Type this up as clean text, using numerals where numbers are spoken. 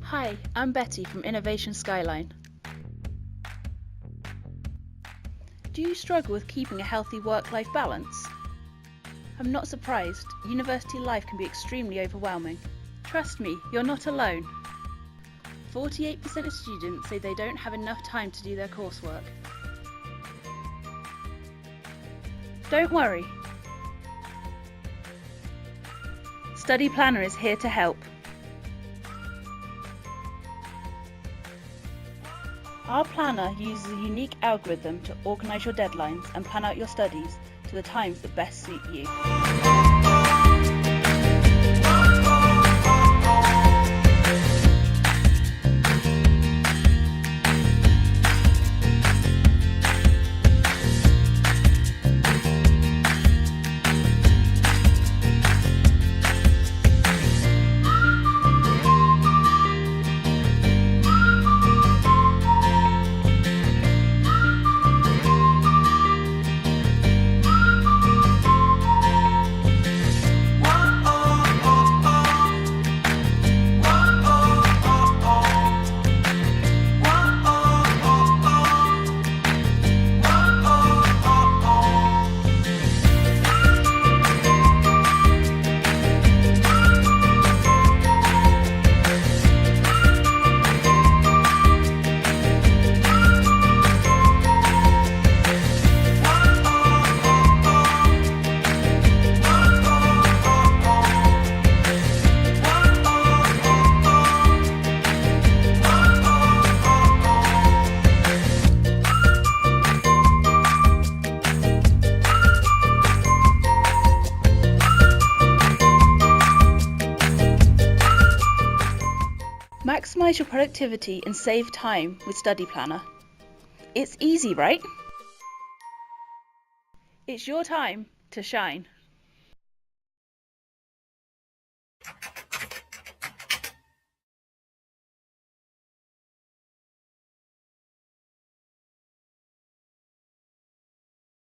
Hi, I'm Betty from Innovation Skyline. Do you struggle with keeping a healthy work-life balance? I'm not surprised. University life can be extremely overwhelming. Trust me, you're not alone. 48% of students say they don't have enough time to do their coursework. Don't worry. StudyPlanner is here to help. Our planner uses a unique algorithm to organise your deadlines and plan out your studies to the times that best suit you. Maximise your productivity and save time with StudyPlanner. It's easy, right? It's your time to shine.